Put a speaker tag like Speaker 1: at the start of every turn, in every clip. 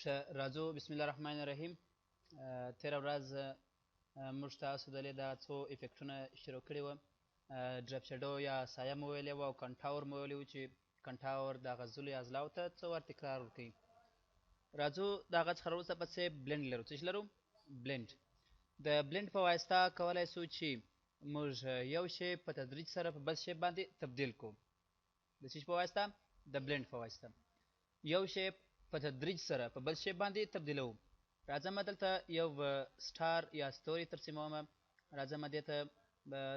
Speaker 1: راځو بسم الله الرحمن الرحیم. تېره ورځ موږ تاسو ته دغه څو افیکټونه شروع کړي وو. ډرپ شیډو یا سایه مو ویلی وو او کنټاور مو ویلی وو چې کنټاور د غزلو یا ازلاو ته څه ور تکرار ورکوي. راځو د هغه څخه وروسته پسې بلنډ لرو. څه شي لرو؟ بلنډ. د بلنډ په واسطه کولی سو چې موږ یو شی په تدریج سره په بل شی باندې تبدیل کړو. د څه شي په واسطه؟ د بلنډ په واسطه یو شی په تدریج سره په بل شی باندې تبدیلوو. راځم دلته یو سټار یا ستوري ترسیموم. راځم دې ته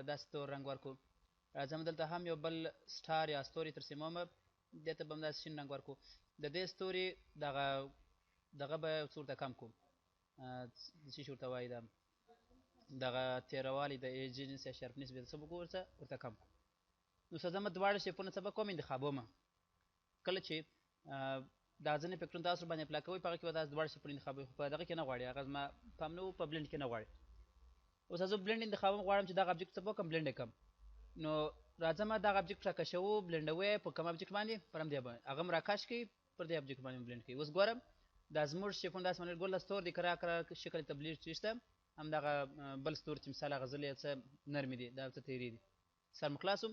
Speaker 1: داسې تور رنګ ورکړو. راځم دلته هم یو بل سټار یا ستوري ترسیموم. دې ته به هم داسې شین رنګ ورکړو. د دې ستوري دغه به څه ورته کم کړو، څه شي ورته وایي، دغه تېرهوالي د ایجنس یا شارپنس به څه وکړو ورته کم کړو. نو څه زه دواړه شیپونه څه به کوم انتخابوم. کله چې دا ځینې افیکټونه تاسو باندې اپلای کوئ په هغه کې به داسې دواړه شیپونه انتخابوئ، خو په دغه کې نه غواړي، هغه زما پام نه و، په بلنډ کې نه غواړي. اوس زه بلنډ انتخابوم، غواړم چې دغه ابجکټ څه به وکړم، بلنډ یې کړم. نو راځم دغه ابجکټ راکشوو، بلنډوی په کوم ابجکټ باندې؟ پر همدې باندې. هغه م راکش کړئ، پر دې ابجکټ باندې بلنډ کړئ. اوس ګورم دا زموږ شیپونه داسې باندې ګوله ستور دي، کرا شکل تبلیغ چې شته، همدغه بل ستور چې مثال هغه ځلې څه نرمې دي، دا څه تیرې دي. سر مو خلاص.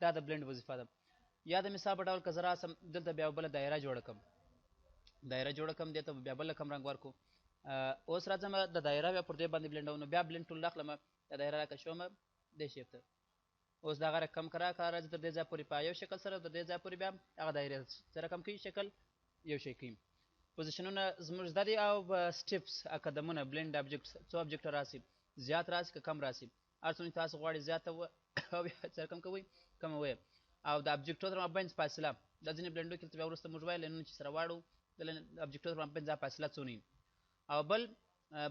Speaker 1: دا د بلنډ وظیفه ده. یا د مثال په ډول که زه راسم دلته بیا بله دایره جوړه کړم، دایره جوړه کړم، دې ته بیا بل کم رنګ ورکړو. اوس راځم د دایره بیا پر دې باندې بلنډوم. نو بیا بلنډ ټول راخلم، دا دایره راکشوم دې شیپ ته. اوس دغه رقم کرا راځي تر دې ځای پورې په یو شکل سره، تر دې ځای پورې بیا هغه دایره څه رقم کوي، شکل یو شی کوي. پوزیشنونه زموږ زده دي او سټیپس قدمونه بلنډ ابجکټ څو ابجکټ راسي، زیات راسي که کم راسي، هر څومره تاسو غواړئ زیاته او څه رقم کوئ کموئ. او د ابجکټو تر مابین فاصله، دا ځینې بلنډو کې بیا وروسته موږ وایو لینونه چې سره واړو د ابجکټو تر مابین دا فاصله څونه. او بل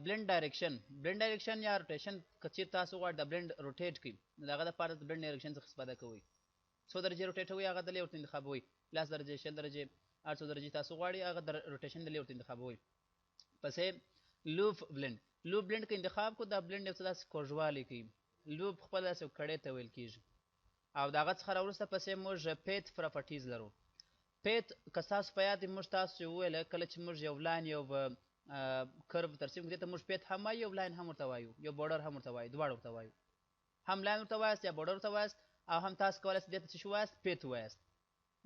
Speaker 1: بلنډ ډایرکشن. بلنډ ډایرکشن یا روټیشن که چېرې تاسو غواړئ د بلنډ روټیټ کړئ، نو د هغه دپاره د بلنډ ډایرکشن څخه استفاده کوئ. څو درجې روټیټوئ هغه دلې ورته انتخابوئ، 50 درجې، 60 درجې، هر څو درجې تاسو غواړئ هغه د روټیشن دلې ورته انتخابوئ. پسې لوپ بلنډ. لوپ بلنډ که انتخاب کړو، دا بلنډ یو څه داسې کوږوالی کوي. لوپ خپله داسې کړۍ ته ویل کېږي. او د هغه څخه راوروسته پسې موږ پیت پراپرټیز لرو. پیت که ستاسو په یاد موږ تاسو وویله کله چې موږ یو لاین یو کرب ترسیم کړو، دې ته موږ پیت هم وایو، یو لاین هم ورته وایو، یو بورډر هم ورته وایو، دواړه ورته وایو. هم لاین ورته وایاست یا بورډر ورته وایاست، او هم تاسو کولی شئ دې ته څه شي ووایاست، پیت ووایاست.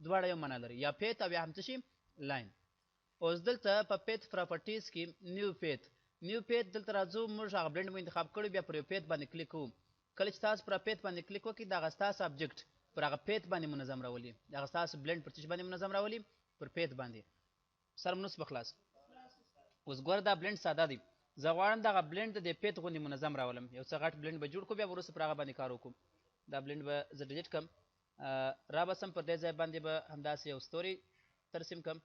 Speaker 1: دواړه یو معنا لري، یا پیت او یا هم څه شي لاین. اوس دلته په پیت پراپرټیز کې نیو پیت. نیو پیت دلته راځو، موږ هغه بلنډ مو انتخاب کړی، بیا پر یو پیت باندې کلیک کوو. کله چې تاسو پر پیت باندې کلیک وکړئ، دغه ستاسو ابجکټ پر هغه پیت باندې منظم راولي. دغه ستاسو بلنډ پر څه باندې منظم راولي؟ پر پیت باندې. سر مو نس بخلاص. اوس ګوره دا بلنډ ساده دی، زه غواړم دغه بلنډ د دې پیت غوندې منظم راولم. یو څه غټ بلنډ به جوړ کړو، بیا وروسته پر هغه باندې کار وکړو. دا بلنډ به زه ډیلیټ کړم، رابسم پر دې ځای باندې به همداسې یو ستوري ترسیم کړم.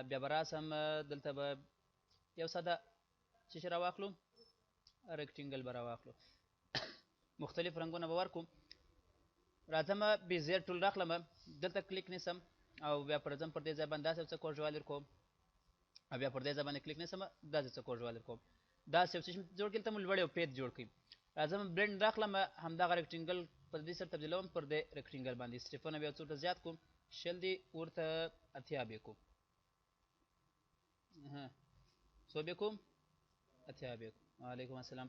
Speaker 1: بیا به راسم دلته به یو ساده څه شی راواخلو، ریکټینګل به راواخلو. مختلف رنګونه به ورکړو. راځم بیزیر ټول راخلم، دلته کلیک نیسم او بیا پر ځم پر دې ځای باندې داسې یو څه کوږوالی ورکوم، او بیا پر دې ځای باندې کلیک نیسم داسې څه کوږوالی ورکوم. داسې یو څه جوړ کړي، دلته مو لوړ یو پیت جوړ کړي. راځم بلنډ راخلم، همدغه ریکټینګل پر دې سره تبدیلوم، پر دې ریکټینګل باندې سټیپونه بیا څو ورته زیات کړو، 60 دي ورته 80 بیا کړو. څو بیا کړو؟ 80 بیا کړو. وعلیکم السلام.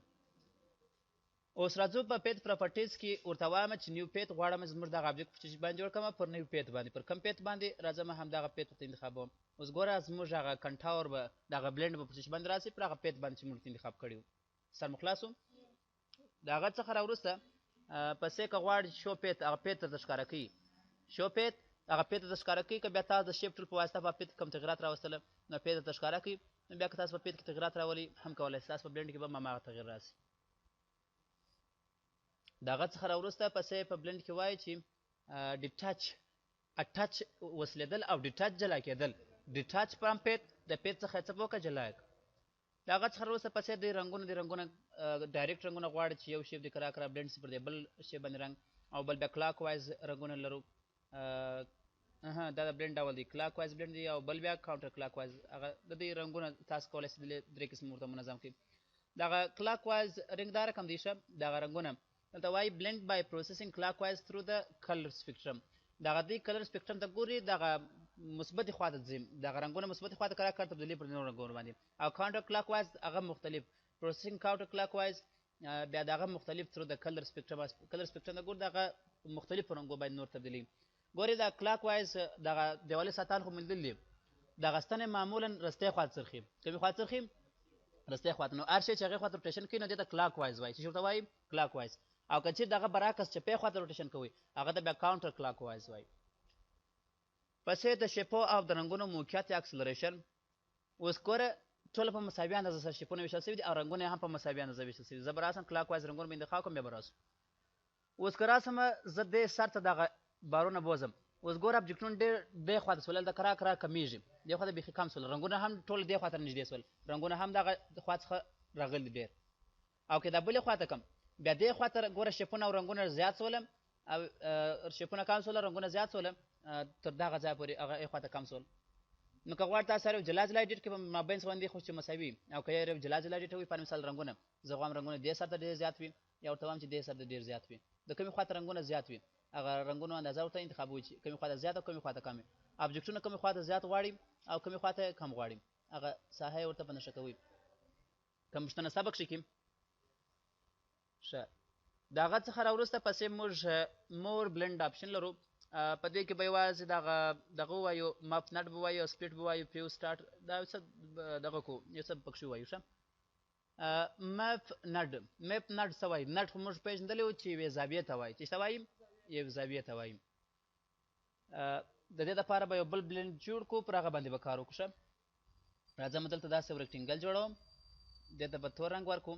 Speaker 1: اوس راځو په پیت پراپرټیز کې ورته وایم چې نیو پیت غواړم زموږ دغه ابجکټ په څه باندې جوړ کړم، پر نیو پیت باندې. پر کوم پیت باندې؟ راځم همدغه پیت ورته انتخابوم. اوس ګوره زموږ هغه کنټاور به دغه بلنډ به پر څه باندې راسي، پر هغه پیت باندې چې موږ انتخاب کړي وو. سر مو خلاص. د هغه څخه راوروسته پسې که غواړئ شو پیت، هغه پیت درته ښکاره کوي. شو پیت هغه پیت درته ښکاره کوي. که بیا تاسو د شیپ ټول په واسطه په پیت کوم تغیرات راوستله، نو پیت درته ښکاره کوي. نو بیا که تاسو په پیت کې تغیرات راولئ هم کولی شئ، تاسو په بلنډ کې به هم هماغه تغیر راسي. د هغه څخه راوروسته پسې په بلنډ کې وایي چې ډیټاچ، اټاچ وصلېدل او ډیټاچ جلا کېدل. ډیټاچ فرام پیت، د پیت څخه څه وکړه، جلا یې کړه. د هغه څخه وروسته پسې د رنګونه ډایرکټ رنګونه غواړي چې یو شیپ د کرا بلنډ شي پر دې بل شی باندې رنګ، او بل بیا کلاک وایز رنګونه لرو. دا د بلنډ ډول دی، کلاک وایز بلنډ دی، او بل بیا کاونټر کلاک وایز. هغه د دې رنګونه تاسو کولی شئ درې قسم ورته منظم کړئ. دغه کلاک وایز رنګ دا رقم دی، ښه دغه رنګونه دلته وایي بلنډ بای پروسیسینګ کلاک وایز تھرو د کلر سپیکټرم. دغه دې کلر سپیکټرم ته ګوري، دغه مثبتې خوا ته ځي دغه رنګونه مثبتې خوا ته کار تبدیلي پر نورو رنګونو باندې او کاونټر کلاک وایز هغه مختلف پروسیسینګ کاونټر کلاک وایز بیا دغه مختلف تر د کلر سپیکټرم د ګور دغه مختلف رنګو باندې نور تبدیلي ګوري دا کلاک وایز دغه دیوالي ساتان خو مندل دي دغه ستنې معمولا رستې خوا څرخي کومې خوا څرخي رستې خوا نو هر شی چې هغې خوا ته روټیشن کوي نو دې ته کلاک وایز وایي چې ورته وایي کلاک وایز او که چیرې دغه برعکس چپې خوا ته روټیشن کوي هغه ته بیا کاونټر کلاک وایز وایي پسې د شیپو او د رنګونو موقعیت یا اکسلریشن اوس ګوره ټوله په مساوي اندازه سره شیپونه ویشل شوي دي او رنګونه یې هم په مساوي اندازه ویشل شوي دي زه به راسم کلاک وایز رنګونه به انتخاب کوم بیا به راسم اوس که راسم زه دې سر ته دغه بارونه بوځم اوس ګوره ابجکټونه ډېر دې خوا ته سول د کرار کمیږي دې خوا ته بیخي کم سول رنګونه هم ټول دې خوا ته نږدې سول رنګونه هم دغه خوا څخه راغلي ډېر او که دا بلې خوا ته کم بیا دې خوا ته ګوره شیپونه او رنګونه زیات سولم او شیپونه کم سول رنګونه زیات سولم تر دغه ځای پورې هغه خوا ته کم سول نو که غواړې تاسو سره جلا جلا ایډیټ کړئ په مابین څه باندې خو چې مساوي او که یې جلا جلا ایډیټ وي په مثال رنګونه زه غواړم رنګونه دې سر ته ډېر زیات وي یا ورته وایم چې دې سر ته ډېر زیات وي د کومې خوا ته رنګونه زیات وي هغه رنګونو اندازه ورته انتخابوي چې کومې خوا ته زیات او کومې خوا ته کم وي ابجکټونه کومې خوا ته زیات غواړي او کومې خوا ته کم غواړي هغه ساحه یې ورته په نښه کوي که پوښتنه سبق شي کې ښه د هغه څخه راوروسته پسې موږ مور بلنډ آپشن لرو په دې کې به یوازې دغه ووایو مپ نټ به وایو سپلیټ به وایو فیوز سټارټ دا څه دغه کو یو څه پکښې ووایو ښه مپ نټ څه وایي نټ خو موږ پېژندلی وو چې یوې زاویې ته وایي چې څه وایي یوې زاویې ته وایي د دې دپاره به یو بل بلنډ جوړ کړو پر هغه باندې به کار وکړو ښه راځه مو دلته داسې یو رکټینګل جوړوم دې ته به تور رنګ ورکړو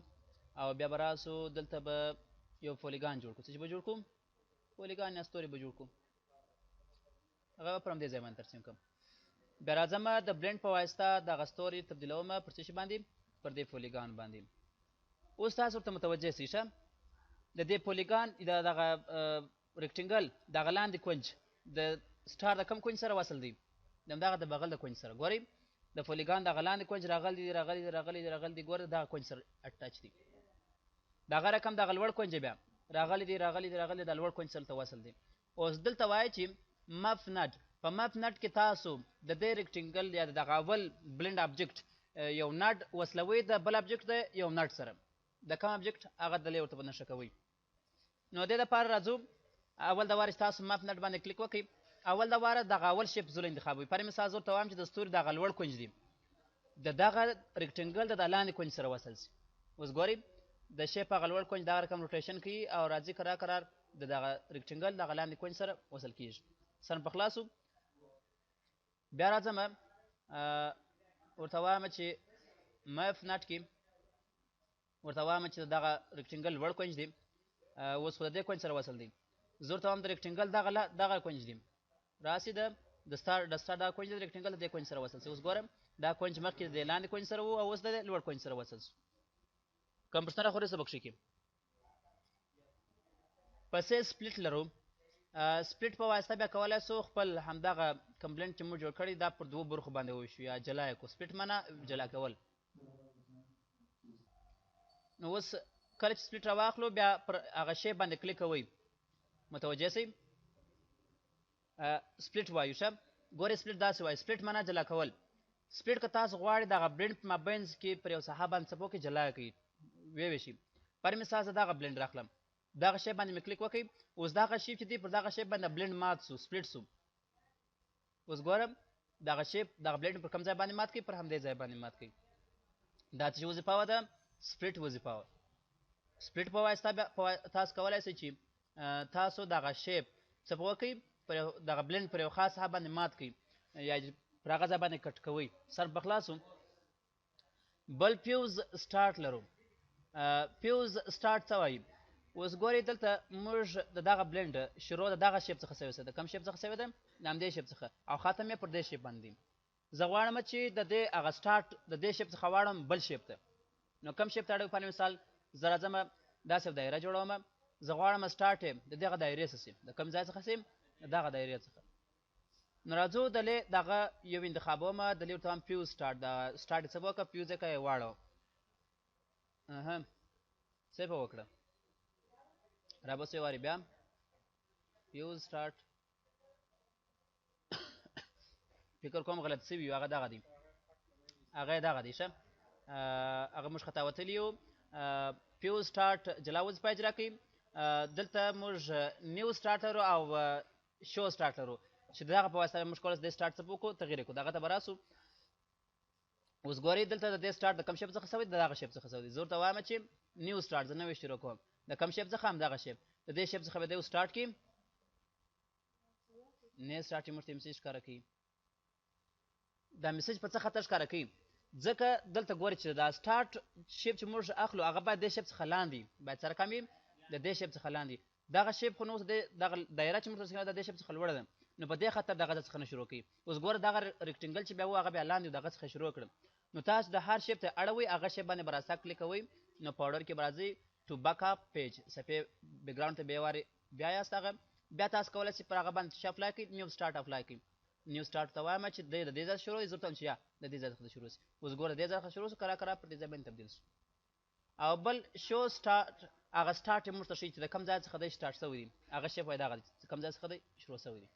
Speaker 1: او بیا به راسو دلته به یو پولیګان جوړ کړو څه چې به جوړ کړو پولیګان یا ستوري به جوړ کړو هغه به پر همدې ځای باندې ترسیم کړم بیا راځم د بلنډ په واسطه دغه ستوري تبدیلوم پر څه شي باندې پر دې پولیګان باندې اوس تاسو ورته متوجه سئ ښه د دې پولیګان دغه رکټینګل دغه لاندې کونج د سټار د کم کونج سره وصل دی د همدغه د بغل د کونج سره ګورئ د پولیګان دغه لاندې کونج راغلی دی ګوره دغه کونج سره اټچ دی دغه رقم دغه لوړ کونج بیا راغلی دی د لوړ کونج سره ته وصل دی اوس دلته وایي چې مپ نټ په مپ نټ کې تاسو د دې رکټینګل یا دغه اول بلنډ ابجکټ یو نټ وصلوي د بل ابجکټ د یو نټ سره د کوم ابجکټ هغه دلې ورته په نښه کوئ نو دې دپاره راځو اول د واره چې تاسو مپ نټ باندې کلیک وکړئ اول د واره دغه اول شیپ زول انتخابوي پر مثال زه ورته وایم چې د ستوري دغه لوړ کونج دی د دغه رکټینګل د لاندې کونج سره وصل شي اوس ګورئ د شیپ هغه لوړ کونج دغه رقم روټیشن کوي او راځي کرار د دغه رکټینګل دغه لاندې کونج سره وصل کیږي سر په خلاصو بیا راځم ورته وایم چې مف نټ کې ورته وایم چې دغه رکټینګل لوړ کونج دی اوس خو د دې کونج سره وصل دی زه ورته وایم د رکټینګل دغه کونج دی راسي د سټار دغه کونج د رکټینګل د دې کونج سره وصل شي اوس ګورم دا کونج مخکې د لاندې کونج سره و او اوس د لوړ کونج سره وصل شي کوم پوښتنه خو سبق شي کې پسې سپلیټ لرو سپلیټ په واسطه بیا کولی سو خپل همدغه کمپلینټ چې موږ جوړ کړی دا پر دوو برخو باندې وویشو یا جلا یې کړو سپلیټ معنا جلا کول نو اوس کله چې سپلیټ راواخلو بیا پر هغه شی باندې کلیک کوئ متوجه سئ سپلیټ وایو ښه ګورې سپلیټ داسې وایي سپلیټ معنا جلا کول سپلیټ که تاسو غواړئ دغه بلنډ په مابینځ کې پر یو ساحه باندې څه وکړئ جلا یې کړئ ویویشي پر مثال زه دغه بلنډ راخلم دغه شی باندې مې کلیک وکړئ اوس دغه شیپ چې دی پر دغه شیپ باندې بلنډ مات سو سپلیټ سو اوس ګورم دغه شیپ دغه بلنډ پر کوم ځای باندې مات کړئ پر همدې ځای باندې مات کړئ دا چې وظیفه وه د سپلیټ وظیفه وه سپلیټ په واسطه تاسو کولی شئ چې تاسو دغه شیپ څه وکړئ دغه بلنډ پر یو خاص ساحه باندې مات کړئ یا پر هغه ځای باندې کټ کوئ سر په خلاصو بل فیوز سټارټ لرو فیوز سټارټ څه وایي اوس ګورئ دلته موږ د دغه بلنډ شروع د دغه شیپ څخه شوې ده د کوم شیپ څخه شوې ده د همدې شیپ څخه او ختم یې پر دې شیپ باندې زه غواړم چې د دې هغه سټارټ د دې شیپ څخه واړم بل شیپ ته نو کوم شیپ ته اړوي په مثال زه راځم داسې یو دایره جوړوم زه غواړم سټارټ یې د دغه دایرې څخه شي د کوم ځای څخه شي د دغه دایرې څخه نو راځو دلې دغه یو انتخابوم دلې ورته وایم فیوز سټارټ د سټارټ یې څه وکړه فیوز یې که یې واړو څه یې په وکړه رابس یو وارې بیا فیوز سټارټ فکر کوم غلط شوي هغه دغه دی هغه دغه دی ښه هغه موږ خطا وتلي یو فیوز سټارټ جلا وظیفه اجرا کوي دلته موږ نیو سټارټ لرو او شو سټارټ لرو چې دغه په واسطه موږ کولی د سټارټ څه وکړو تغیر کړو دغه ته به راسو اوس ګورئ دلته د دې سټارټ د کوم شیپ څخه سوی د دغه شیپ څخه سوی زه ورته وایم چې نیو سټارټ زه نوی شروع کوم د کوم شیپ څخه همدغه شیپ د دې شیپ څخه به دی سټارټ کړي نه سټارټ یې موږ ته میسج ښکاره کوي دا میسج په څه خاطر ښکاره کوي ځکه دلته ګورئ چې دا سټارټ شیپ چې موږ اخلو هغه باید دې شیپ څخه لاندې باید سره کم وي د دې شیپ څخه لاندې دغه شیپ خو نو اوس دغه دایره چې موږ ته د دې شیپ څخه لوړه ده نو په دې خاطر دغه څخه نه شروع کوي اوس ګوره دغه ریکټنګل چې بیا و هغه بیا لاندې دغه څخه شروع کړم نو تاسو د هر شیپ ته اړوئ هغه شیپ باندې به راسته کلیک کوئ نو په order کې به راځئ ټو بیک اپ پیج صفحې بیکګراوند ته بیا وارې بیا یاست هغه بیا تاسو کولی شئ پر هغه باندې څه اپلای کړئ نیو سټارټ اپلای کړئ نیو سټارټ ته وایم چې د دې ځای شروع زه ورته وایم چې یا د دې ځای څخه شروع شي اوس ګوره دې ځای څخه شروع شو کرا پر دې ځای باندې تبدیل شو او بل شو سټارټ هغه سټارټ یې موږ ته ښیي چې د کوم ځای څخه دی سټارټ شوی دی هغه شیپ وایي دغه دی کوم ځای څخه دی شروع شوی دی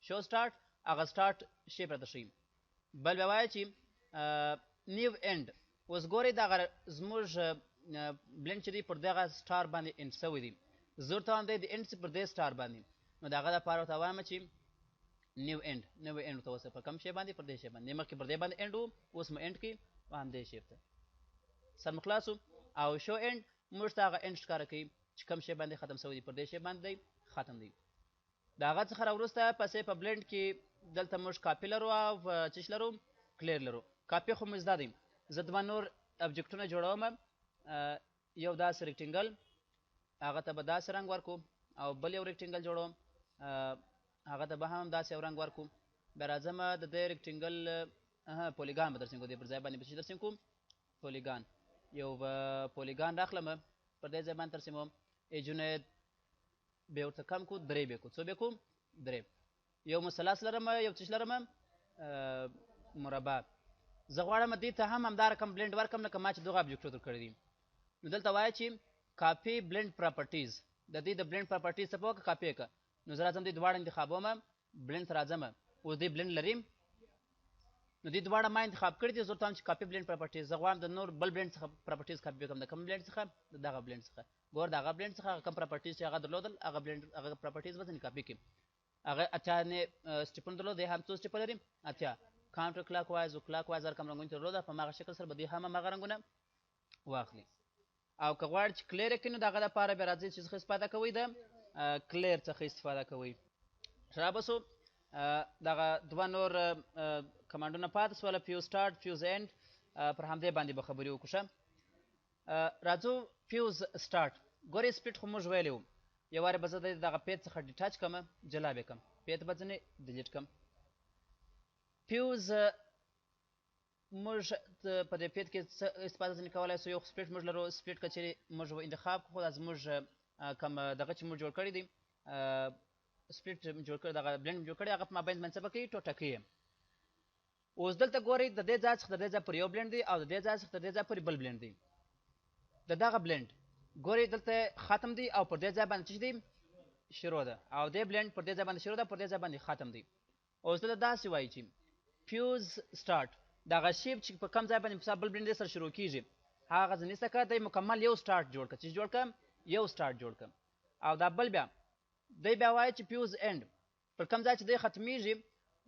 Speaker 1: شو سټارټ هغه سټارټ شیپ راته ښیي بل بیا وایي چې نیو اینډ اوس ګورئ دغه زموږ بلینډ چې دی پر دغه سټار باندې اینډ شوی دی زه ورته وایم دی د اینډ پر دې سټار باندې نو د هغه دپاره ورته وایم چې نیو اینډ نوی اینډ ورته وسه په کوم شی باندې پر دې شی باندې مخکې پر دې باندې اینډ و اوس مو اینډ کړي په همدې شیپ ته سر مو خلاص او شو اینډ موږ ته هغه اینډ ښکاره کوي چې کوم شی باندې ختم شوی دی پر دې شی باندې دی ختم دی د هغه څخه راوروسته پسې په بلینډ کې دلته موږ کاپي لرو او چش لرو کلیر لرو کاپي خو مو زده دی زه دوه نور ابجکټونه جوړوم یو داسې ریکټنګل هغه ته به داسې رنګ ورکو او بل یو ریکټنګل جوړوم هغه ته به هم داسې یو رنګ ورکو بیا راځم د دې ریکټنګل پولیګان به درسم کوم دې پر ځای باندې به چې درسم کوم پولیګان یو پولیګان راخلم پر دې ځای باندې ترسموم ایجونه به ورته کم کو درې به کو څو به کوم درې یو مثلث لرم یو چش لرم مربع زه غواړم دې ته هم همدا رقم بلینډ ورکم لکه ما چې دغه ابجکټ کړی دي نو دلته وایي چې کاپي بلینډ پراپرټیز د دې د بلینډ پراپرټیز څه په وکړه کاپي کړه نو زه راځم دې دواړه انتخابوم بلینډ ته راځم اوس دې بلینډ لریم نو دې دواړه ما انتخاب کړي دي زه ورته وایم چې کاپي بلینډ پراپرټیز زه غواړم د نور بل بلینډ څخه پراپرټیز کاپي وکړم د کوم بلینډ څخه د دغه بلینډ څخه ګور د هغه بلینډ څخه هغه کوم پراپرټیز چې هغه درلودل هغه بلینډ هغه پراپرټیز به ځینې کاپي کړي هغه اتیا نه سټیپونه درلود دی هم څو سټیپه لري اتیا کاونټر کلاک وایز او کلاک وایز هر کوم رنګونه چې درلوده په هماغه شکل سره به دې هم هماغه رنګونه واخلي او که غواړئ چې کلیر یې کړئ نو د هغه دپاره بیا راځئ چې څخه استفاده کوئ د کلیر څخه استفاده کوئ رابسو دغه دوه نور کمانډونه پاتې سوله فیوز سټارټ فیوز اینډ پر همدې باندې به خبرې وکړو ښه راځو فیوز سټارټ ګورئ سپلیټ خو موږ ویلی وو یو وارې به زه دغه پیج څخه ډیټاچ کړم جلا به کړم پیج به ځینې ډیلیټ کړم فیوز موږ په دې پیج کې څه استفاده ځینې کولی سو یو سپلیټ موږ لرو سپلیټ که چېرې موږ انتخاب کړو خو دا زموږ کوم دغه چې موږ جوړ کړی دی سپلیټ جوړ کړی دغه بلینډ جوړ کړی هغه په مابین باندې څه به کوي ټوټه کوي اوس دلته ګورئ د دې ځای څخه د دې ځای پورې یو بلینډ دی او د دې ځای څخه د دې ځای پورې بل بلینډ دی د دغه بلینډ ګورئ دلته ختم دی او پر دې ځای باندې څه دی شروع ده او دې بلینډ پر دې ځای باندې شروع ده پر دې ځای باندې ختم دی اوس دلته داسې وایي چې فیوز سټارټ دغه شیپ چې په کوم ځای باندې مثلا بل بلینډ سره شروع کیږي هغه ځنې څه کړه دی مکمل یو سټارټ جوړ کړه چې جوړ کړم یو سټارټ جوړ کړم او دا بل بیا دی بیا وایي چې فیوز اینډ پر کوم ځای چې دی ختمیږي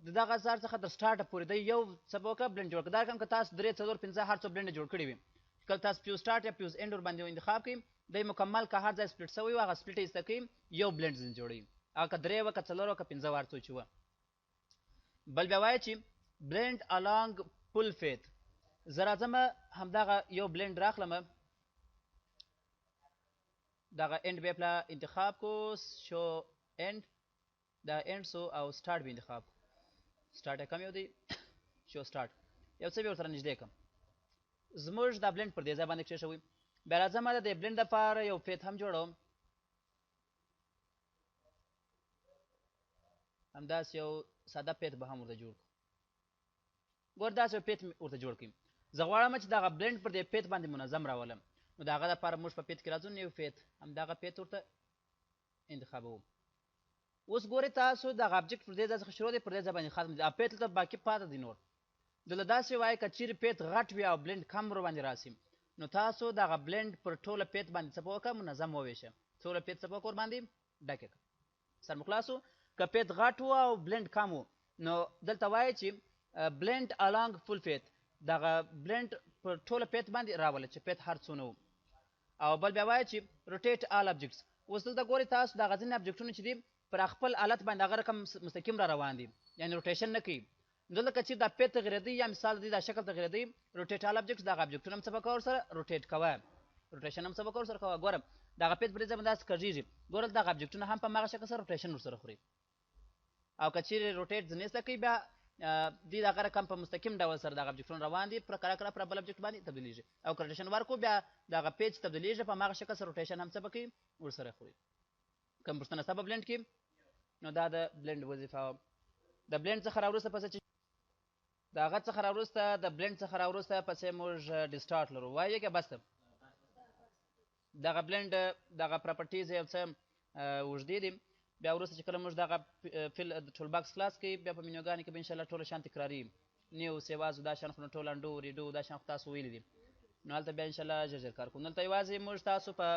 Speaker 1: د دغه ځای څخه تر سټارټه پورې دی یو څه به وکړه بلینډ جوړ کړه دا کوم که تاسو درې څلور پنځه هر څو بلینډ جوړ کړي وي کله تاسو فیوز سټارټ یا فیوز اینډ ورباندې انتخاب کړئ دی مکمل که هر ځای سپلیټ شوی وي هغه سپلیټ یې ایسته کوي یو بلینډ ځینې جوړوي هغه که درې وه که څلور وه که پنځه وه هر څو چې وه بل بیا وایي چې بلینډ الانګ پل فیت زه راځم همدغه یو بلینډ راخلم دغه اینډ به پله انتخاب کو شو اینډ دا اینډ سو او سټارټ به انتخاب سټارټ یې کم یو دی شو سټارټ یو څه به ورسره نږدې کړم زموږ دا بلینډ پر دې ځای باندې کېښوي بیا راځم د دې بلینډ دپاره یو فیت هم جوړوم همداسې یو ساده پیت به هم ورته جوړ کړو ګور داسې یو پیت ورته جوړ کړئ زه غواړم چې دغه بلینډ پر دې پیت باندې منظم راولم نو د هغه دپاره موږ په پیت کې راځو نیو پیت همدغه پیت ورته انتخابوو اوس ګورئ تاسو دغه ابجکټ پر دې ځای څخه شروع دی پر دې ځای باندې ختم دی او پیت دلته باقي پاتې دی نور دلته داسې وایي که چیرې پیت غټ وي او بلنډ کم ورباندې راسي نو تاسو دغه بلنډ پر ټوله پیت باندې څه په وکړه منظم وویشه ټوله پیت څه په وکړه ورباندې ډک یې کړه سر مو خلاص که پیت غټ و او بلنډ کم و نو دلته وایي چې بلنډ along فول پیت دغه بلنډ پر ټوله پیت باندې راوله چې پیت هر څونه و او بل بیا وایي چې روټیټ آل ابجکټس اوس دلته ګورئ تاسو دغه ځینې ابجکټونه چې دي پر خپل حالت باندې هغه رقم مستقیم را روان دي یعنې روټیشن نه کوي دلته که چیرې دا پیت تغیرېدی یا مثال دی دا شکل تغیرېدی روټیټ آل ابجکټس دغه ابجکټونه هم څه به کوه ورسره روټیټ کوه روټیشن هم څه به کوه ورسره کوه ګوره دغه پیت پر دې ځای باندې داسې کږېږي ګوره دغه ابجکټونه هم په هماغه شکل سره روټیشن ورسره خوري او که چیرې روټیټ ځینې زده کوي بیا دوی دغه رقم په مستقیم ډول سره دغه ابجکټونه روان دي پر کله کله پر بل ابجکټ باندې تبدیلیږي او که روټیشن ورکړو بیا دغه پیج تبدیلیږي په هماغه شکل سره روټیشن هم څه به کوي ورسره خوري کوم پوښتنه ستا په بلنډ کې نو دا د بلنډ وظیفه د بلنډ څخه راوروسته پسې چې د هغه څخه راوروسته د بلنډ څخه راوروسته پسې موږ ډسټارټ لرو وایي که بس دغه بلنډ دغه پراپرټیز یو څه اوږدې دي بیا وروسته چې کله موږ دغه فل د ټول باکس خلاص کړي بیا په منیوګانې کې به انشاءالله ټوله شیان تکراري نیو سیوازو دا شیان خو نو ټول انډو ریډو دا شیان خو تاسو ویلي دي نو هلته بیا انشاءالله ژر ژر کار کوو دلته یوازې موږ تاسو په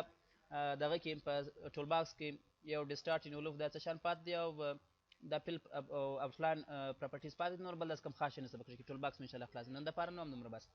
Speaker 1: دغه کې په ټول باکس کې یو ډسټارټ انولوف دا څه شیان پاتې دي او دا فل او آوټلاین پراپرټیز پاتې دي نور بل داسې کوم خاص شی نشته په کې ټول باکس مو انشاءالله خلاص نن دپاره نو همدومره بس